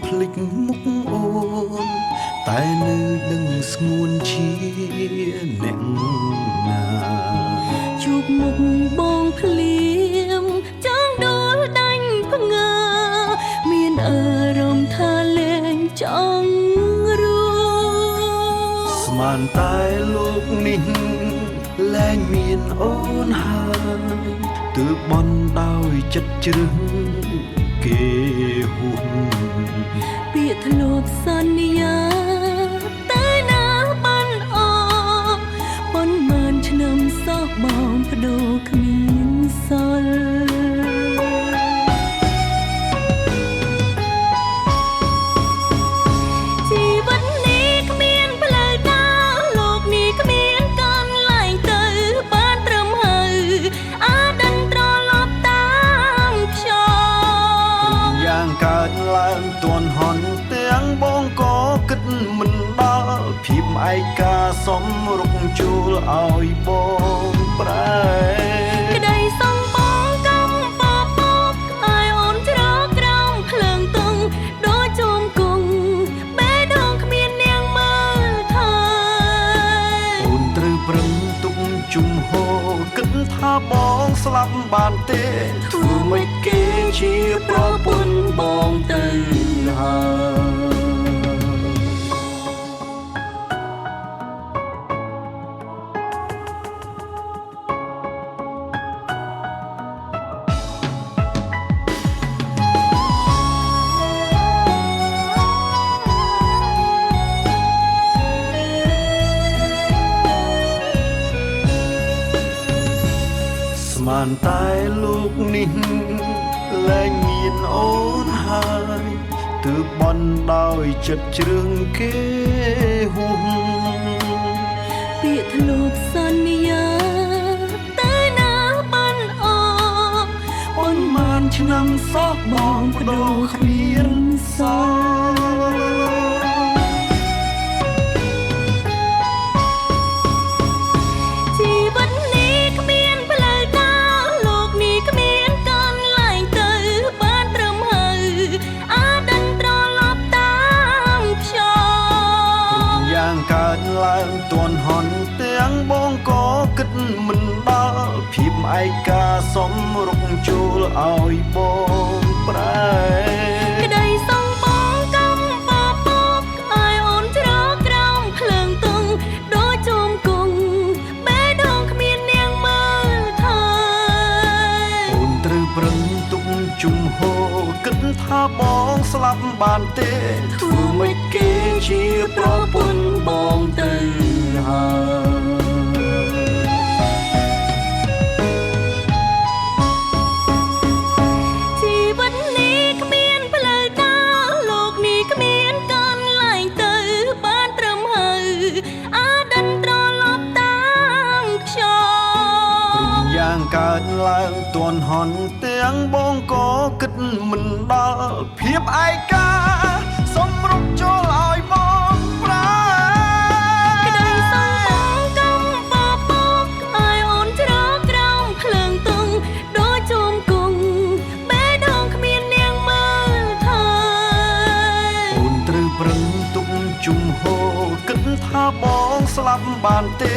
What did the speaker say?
ភ្លេចមុខអូនតែនៅនឹងស្ងួនជាអ្នកណាជួបមុខបងភ្លៀងចង់ដួលដាច់ភ្ងើមានអារម្មណ៍ថាលែងចង់រួស្មានតែលោកនេះលែងមានអូនហើយទើបបន់ដោយចិត្តជ្រឹងគេហួសពាក្យធ្លាប់សន្យាតែណាបានអស់ប៉ុន្មានឆ្នាំសោះបងបដូរគ្មានសល់ជីវិតនេះគ្មានផ្លូវដើរលោកនេះគ្មានកន្លែងទៅបានត្រឹមហើយអដិនត្រឡប់តាមខ្ញុំយ៉ាងកើតឡើងទាន់ហន់ទាំងបងក៏គិតមិនដល់ភាពឯកាសំរុកជួលឲ្យបងប្រែក្តីសងបងកំបបកឲ្យអូនច្រកក្រោមភ្លើងទុំដូចជុំគង់បេះដូងគ្មាននាងមើលថើអូនត្រូវប្រឹងទុកជុំហោគិតថាបងស្លាប់បានទេធ្វើមិនគេជាប្រពន្ធបងទៅហើយស្មានតែលោកនេះលែងមានអូនហើយទើបបន់ដោយចិត្តជ្រឹងគេហួសពាក្យធ្លាប់សន្យាតែណាបានអស់ប៉ុន្មានឆ្នាំសោះបងបដូរគ្មានសល់កើតឡើងទាន់ហន់ទាំងបងក៏គិតមិនដល់ភាពឯកាសំរុកជួលឲ្យបងប្រែក្តីសងបងកំបបកឲ្យអូនច្រកក្រោមភ្លើងទុំដូចជុំគង់បេះដូងគ្មាននាងមើលថើអូនត្រូវប្រឹងទុកជុំហោគិតថាបងស្លាប់បានទេធ្វើមិនគេជាប្រពន្ធបងទៅហើយជីវិតនេះគ្មានផ្លូវដើរលោកនេះគ្មានកន្លែងទៅបានត្រឹមហើយអដិនត្រឡប់តាមខ្ញុំយ៉ាងកើតឡើងទាន់ហន់ទាំងបងក៏គិតមិនដល់ភាពឯកាសំរុកចូលឲ្យបងប្រែក្តីសងបងកំបបកឲ្យអូនច្រកក្រោមភ្លើងទុំដូចជុំគង់បេះដូងគ្មាននាងមើលថើអូនត្រូវប្រឹងទុកជុំហោគិតថាបងស្លាប់បានទេ